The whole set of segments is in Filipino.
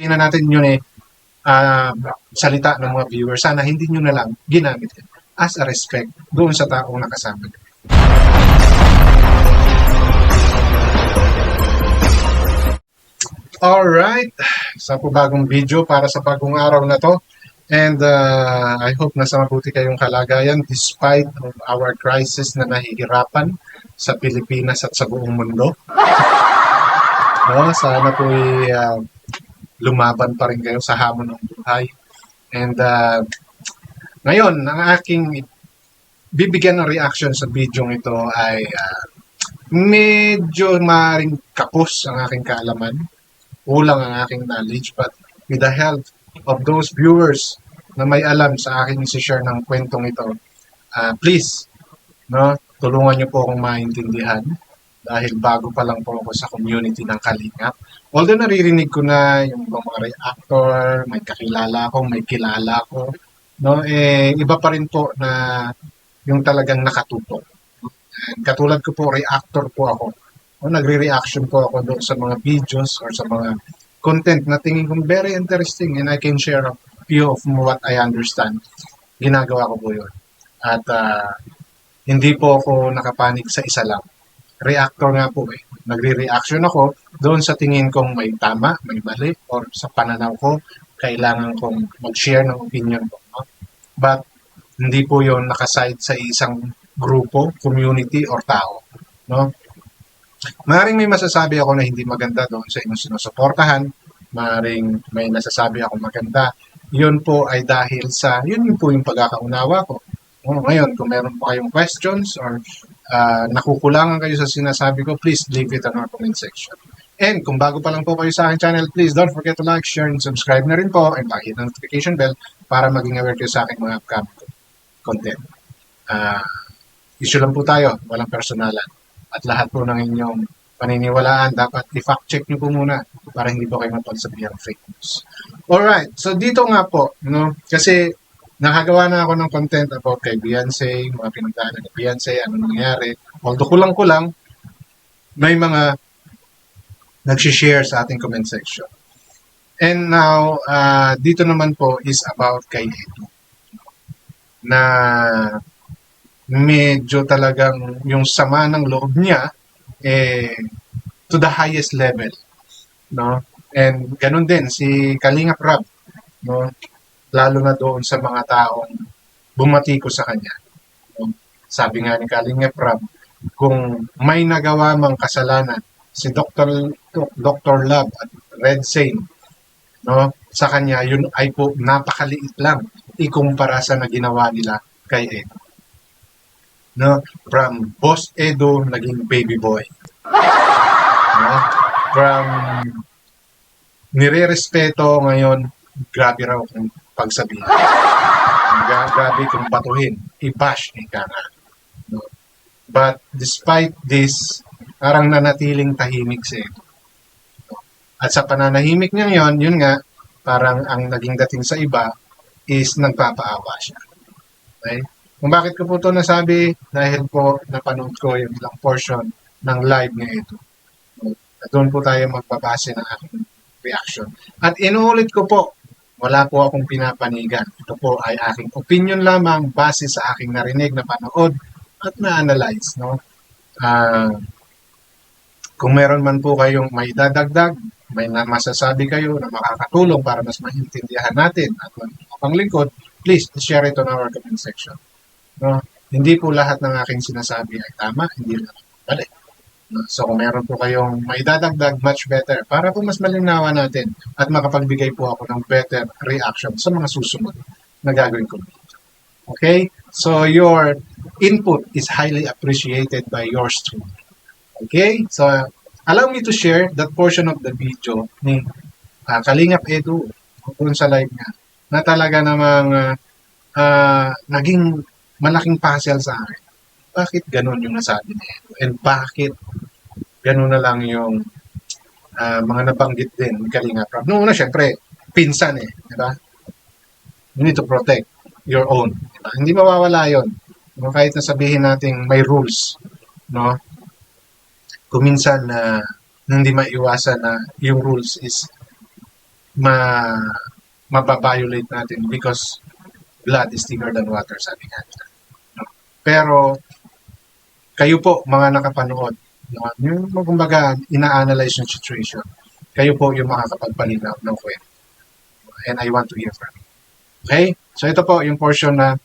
na natin yun salita ng mga viewers. Sana hindi nyo na lang ginamit yun as a respect doon sa taong nakasama. Alright, sa po bagong video para sa bagong araw na to. And I hope nasa mabuti kayong kalagayan despite of our crisis na nahihirapan sa Pilipinas at sa buong mundo. No, sana po lumaban pa rin kayo sa hamon ng buhay. And ngayon, ang aking bibigyan ng reaction sa video ito ay medyo maring kapos ang aking kaalaman, kulang ang aking knowledge, but with the help of those viewers na may alam sa akin isi-share ng kwentong ito, please, no, tulungan niyo po akong maintindihan dahil bago pa lang po ako sa community ng Kalingap. Although naririnig ko na yung mga reactor, may kakilala ko, may kilala ko, no, iba pa rin po na yung talagang nakatutok. And katulad ko po, reactor po ako. O, nagre-reaction po ako doon sa mga videos or sa mga content na tingin kong very interesting and I can share a few of what I understand. Ginagawa ko po yun. At hindi po ako nakapanig sa isa lang. Reactor nga po eh. Nagre-reaction ako doon sa tingin kong may tama, may mali, or sa pananaw ko, kailangan kong mag-share ng opinion ko. No? But hindi po yun nakaside sa isang grupo, community, or tao. No? Maring may masasabi ako na hindi maganda doon sa inyong sinusuportahan. Maring may nasasabi ako maganda. Yun po ay dahil sa, yun po yung pagkakaunawa ko. Ngayon, kung meron pa kayong questions or nakukulangan kayo sa sinasabi ko, please leave it in our comment section. And kung bago pa lang po kayo sa aking channel, please don't forget to like, share, and subscribe na rin po and pakihit ang notification bell para maging aware kayo sa aking mga upcoming content. Issue lang po tayo, walang personalan. At lahat po ng inyong paniniwalaan, dapat i-fact check nyo po muna para hindi po kayo mapagsabihan ng fake news. Alright, so dito nga po, no, kasi nakagawa na ako ng content about kay Beyonce, mga pinagdaanan ni Beyonce, ano nangyari. Although kulang-kulang, may mga nagsishare sa ating comment section. And now, dito naman po is about kay Edu. Na medyo talagang yung sama ng loob niya to the highest level, no? And ganun din si Kalingap Rab, no? Lalo na doon sa mga taong bumati ko sa kanya, no? Sabi nga ni Kalingap Rab, kung may nagawa mang kasalanan si Dr. Love at Red Sane, no, sa kanya, yun ay po napakaliit lang ikumpara sa na ginawa nila kay Edu. No, from Boss Edu naging baby boy. No? From nire-respeto ngayon, grabe raw kung pagsabihin. Grabe kung batuhin, i-bash ika nga. No? But despite this, parang nanatiling tahimik si Edu. No? At sa pananahimik niya yun nga, parang ang naging dating sa iba is nagpapaawa siya. Okay? Kung bakit ko po ito nasabi, dahil po napanood ko yung ilang portion ng live ni Edu. At doon po tayo magbabase ng aking reaction. At inuulit ko po, wala po akong pinapanigan. Ito po ay aking opinion lamang base sa aking narinig na panood at na-analyze. No? Kung meron man po kayong may dadagdag, may masasabi kayo na makakatulong para mas maintindihan natin at panglingkod, please share it on our comment section. No? Hindi po lahat ng aking sinasabi ay tama, hindi lahat bali. No? So kung meron po kayong may dadagdag, much better para po mas malinawan natin at makapagbigay po ako ng better reaction sa mga susunod na gagawin ko. Okay? So your input is highly appreciated by yours truly. Okay? So allow me to share that portion of the video ni Kalingap Edu kung sa live niya na talaga namang naging malaking puzzle sa akin. Bakit ganun yung nasabi niya? And bakit ganun na lang yung mga nabanggit din ni Kalingap Rab? Noong una, syempre, pinsan di ba? You need to protect your own. Diba? Hindi mawawala yun. Diba? Kahit na sabihin natin may rules, no? Kung minsan hindi maiwasan na yung rules is ma mababiolate natin because blood is thicker than water, sabi nga nila. No? Pero kayo po, mga nakapanood, no? Yung kumbaga, ina-analyze yung situation, kayo po yung makakapagpalinaw ng kwento. And I want to hear from you. Okay? So ito po yung portion na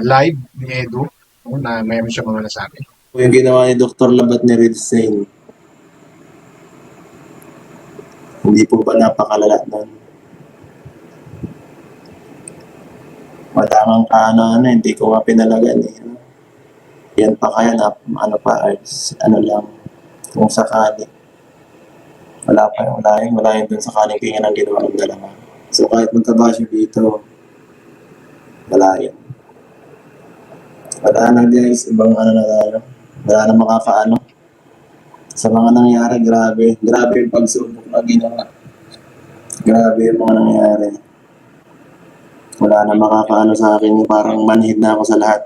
live ni Edu, no, na mayroon siya mga nasabi. Yung ginawa ni Dr. Labat ni Red Sain, hindi po ba napakalala nun? Matamang hindi ko nga pinalagan eh. Yan pa kaya na, ano lang, kung sakali. Wala yung dun sakaling tingin ang ginawa ng dalawa. So kahit magkabasyo dito, wala yun. Wala na guys, ibang na tayo. Wala na makakaano. Sa mga nangyari, grabe. Grabe yung pagsubok na ginawa. Grabe yung mga nangyari. Wala na makakaano sa akin. Parang manhid na ako sa lahat.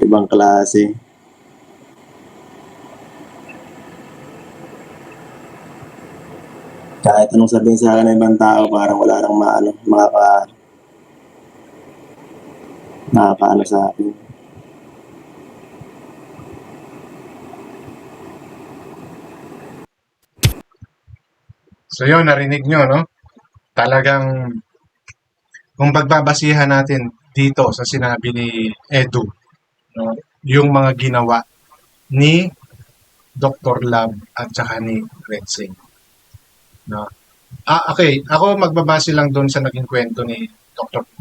Ibang klase. Kahit anong sabihin sa akin ng ibang tao, parang wala nang nakakaano sa akin. So yun, narinig nyo, no? Talagang kung pagbabasihan natin dito sa sinabi ni Edu, no? Yung mga ginawa ni Dr. Lab at saka ni Red Singh. No? Okay, ako magbabase lang doon sa naging kwento ni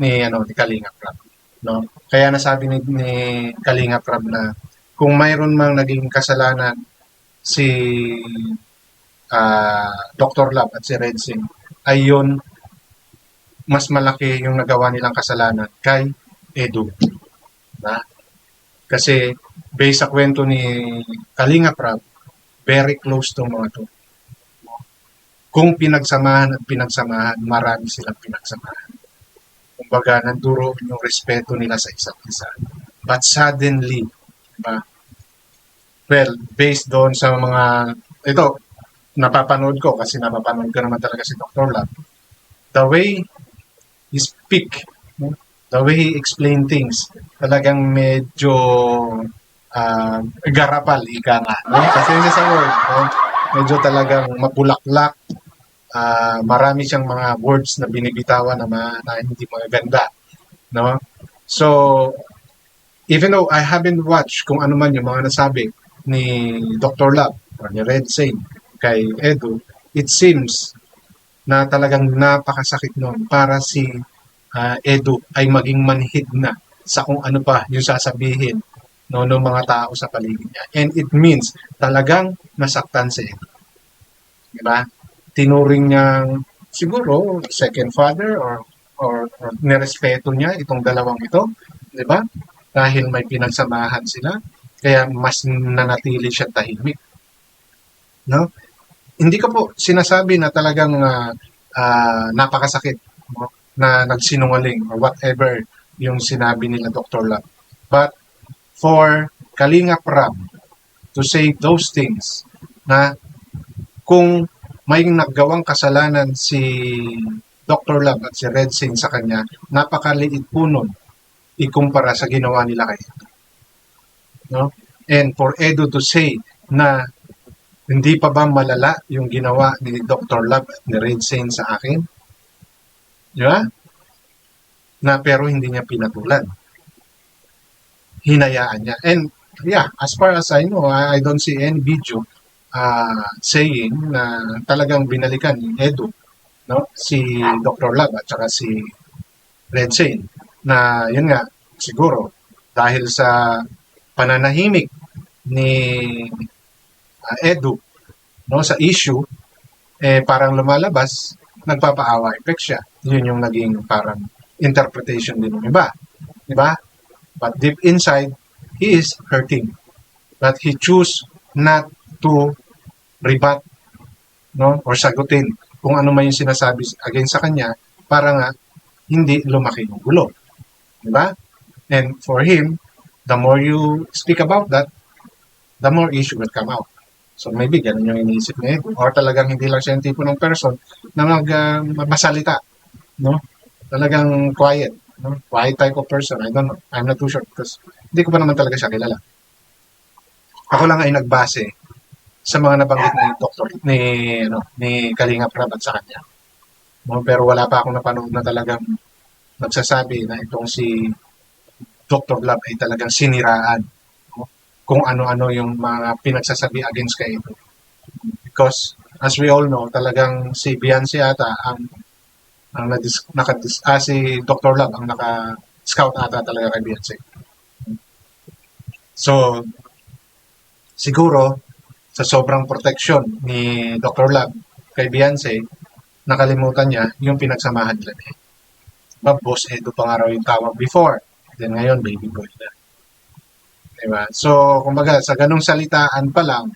ni Kalinga Prab, no? Kaya nasabi ni Kalinga Prab na kung mayroon mang naging kasalanan si Dr. Lab at si Red Singh, ay yun mas malaki yung nagawa nilang kasalanan kay Edu. Na? Kasi based sa kwento ni Kalinga Prab, very close tong mga to. Kung pinagsamahan at pinagsamahan, marami silang pinagsamahan. Kumbaga, nanduro yung respeto nila sa isa't isa. But suddenly, diba? Well, based doon sa mga, ito, napapanood ko kasi napapanood ko naman talaga si Dr. Lab. The way he speak, the way he explain things, talagang medyo garapal, ika nga. No? Kasi sa word, no? Medyo talagang mapulaklak, marami siyang mga words na binibitawan na hindi magaganda, no? So even though I haven't watched kung ano man yung mga nasabi ni Dr. Lab or ni Red Sain kay Edu, it seems na talagang napakasakit noon para si Edu ay maging manhid na sa kung ano pa yung sasabihin no ng mga tao sa paligid niya, and it means talagang nasaktan si Edu, di ba? Tinuring niyang siguro second father or nirespeto niya itong dalawang ito, di ba? Dahil may pinagsamahan sila, kaya mas nanatili siya tahimik. No? Hindi ko po sinasabi na talagang napakasakit, no? Na nagsinungaling or whatever yung sinabi nila Dr. Lab. But for Kalinga Prab to say those things na kung may naggawang kasalanan si Dr. Lab at si Red Singh sa kanya, napakaliit po nun ikumpara sa ginawa nila kay Edu. No? And for Edu to say na hindi pa ba malala yung ginawa ni Dr. Lab at ni Red Singh sa akin? Di ba? Na pero hindi niya pinatulan. Hinayaan niya. And yeah, as far as I know, I don't see any video saying na talagang binalikan ni Edu, no, si Dr. Lab at saka si Red Sain, na yun nga siguro dahil sa pananahimik ni Edu, no, sa issue, parang lumalabas, nagpapaawa effect siya. Yun yung naging parang interpretation din ng iba, di ba? But deep inside, he is hurting, but he choose not to rebut, no, or sagutin kung ano man yung sinasabi against sa kanya para nga hindi lumaki yung gulo, di ba? And for him, the more you speak about that, the more issue will come out. So maybe ganun yung iniisip niya. Or talagang hindi lang siya yung tipo ng person na masalita, no? Talagang quiet, no? Quiet type of person. I don't know. I'm not too sure because hindi ko pa naman talaga siya kilala. Ako lang ay nagbase sa mga nabanggit ni Dr. ni Kalinga Prab at sa kanya. No? Pero wala pa akong napanood na talagang nagsasabi na itong si Dr. Love ay talagang siniraan, no? Kung ano-ano yung mga pinagsasabi against kay ito. Because as we all know, talagang si Beyonce ata si Dr. Love ang naka-scout ata talaga kay Beyonce. So, siguro, sa sobrang protection ni Dr. Love kay Beyonce, nakalimutan niya yung pinagsamahan nila niya. Boss Edo pa nga raw yung tawag before. Then ngayon, baby boy na. Diba? So, kumbaga, sa ganung salitaan pa lang,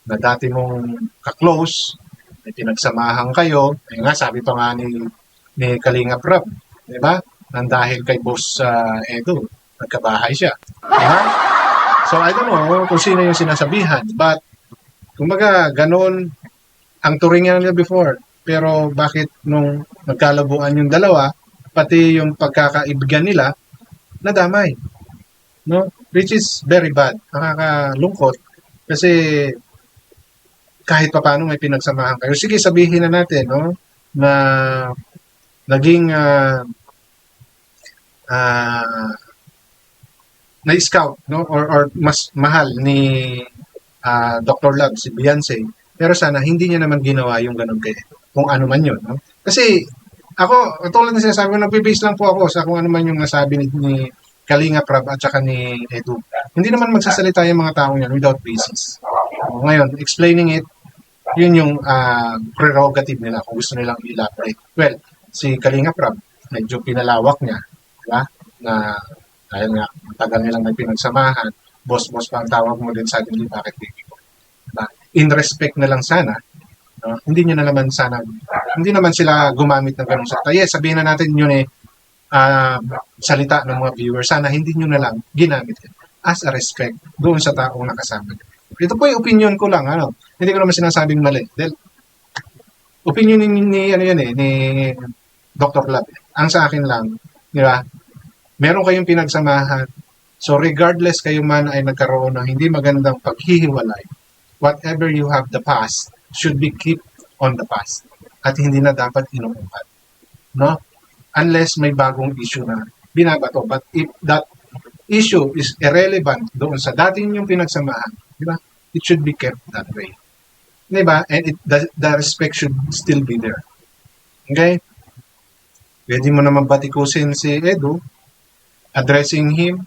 na dati mong ka-close, may pinagsamahan kayo, nga sabi pa nga ni Kalinga Prab, di ba? Nang dahil kay Boss Edo, nagkabahay siya. Diba? So, I don't know kung sino yung sinasabihan, but, kumbaga, ganun ang turingan nila before. Pero bakit nung nagkalabuan yung dalawa, pati yung pagkakaibigan nila, nadamay. No? Which is very bad. Nakakalungkot. Kasi, kahit pa paano may pinagsamahan kayo. Sige, sabihin na natin, no? Na naging na-scout, no? Or mas mahal ni Dr. Love, si Beyonce. Pero sana hindi niya naman ginawa yung ganun kay kung ano man yun. No? Kasi ako, tulad ng sinasabi ko, nagbe-base lang po ako sa kung ano man yung nasabi ni Kalinga Prab at saka ni Edu. Hindi naman magsasalita yung mga taong yan without basis. So, ngayon, explaining it, yun yung prerogative nila kung gusto nilang elaborate. Well, si Kalinga Prab, medyo pinalawak niya, diba? Na dahil nga, matagal nilang may pinagsamahan, boss-boss pa ang tawag mo din sa atin, bakit baby ko? Diba? In respect na lang sana, no? Hindi naman sila gumamit ng ganung salita. Yes, sabihin na natin yun salita ng mga viewers, sana hindi nyo na lang ginamit yun as a respect doon sa taong nakasama. Ito po yung opinion ko lang, hindi ko naman sinasabing mali. Dahil, opinion ni Dr. Lab. Ang sa akin lang, di ba? Meron kayong pinagsamahan. So regardless kayo man ay nagkaroon ng hindi magandang paghihiwalay, whatever you have the past should be keep on the past. At hindi na dapat inuungkat. No? Unless may bagong issue na binabato. But if that issue is irrelevant doon sa dating yung pinagsamahan, di ba? It should be kept that way. Di ba? And the respect should still be there. Okay? Pwede mo naman batikusin si Edu, addressing him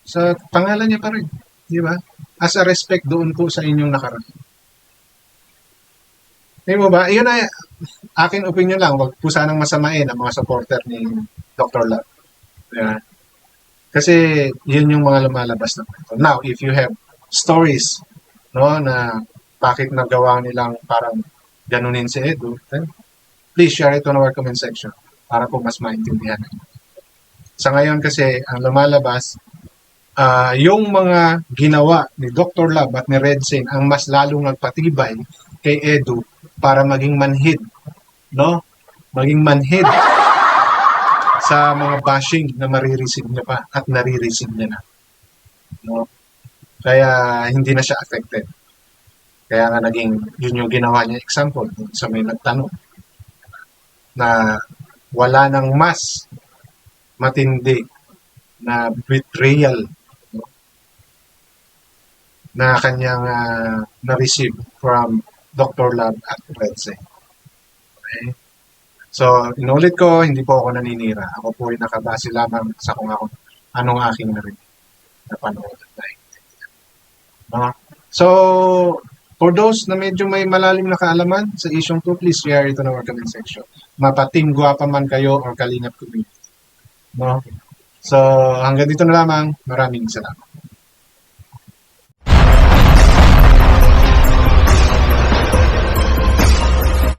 sa pangalan niya pa rin. Di ba? As a respect doon po sa inyong nakaraan. Di mo ba? Iyon ay akin opinion lang. Huwag po sanang masamain ang mga supporter ni Dr. Love. Diba? Kasi yun yung mga lumalabas na kwento. Now, if you have stories, no, na bakit nagawa nilang parang ganunin si Edu, then please share it on our comment section para po mas maintindihan. Sa ngayon kasi, ang lumalabas, yung mga ginawa ni Dr. Love at ni Redsin ang mas lalong nagpatibay kay Edu para maging manhid, no? Maging manhid sa mga bashing na marireceive niya pa at nare-receive niya na. No? Kaya hindi na siya affected. Kaya nga naging yun yung ginawa niya example sa may nagtanong na wala nang mas matindi na betrayal, no? Na kanyang na-receive from Dr. Love at Redsin. Okay? So, inulit ko, hindi po ako naninira. Ako po ay nakabase lamang sa kung anong aking narinig na panood. No? So, for those na medyo may malalim na kaalaman sa isyong to, please share ito na our comment section. Mapating guwapa man kayo or kalingap community. No? So, hanggang dito na lamang. Maraming salamat.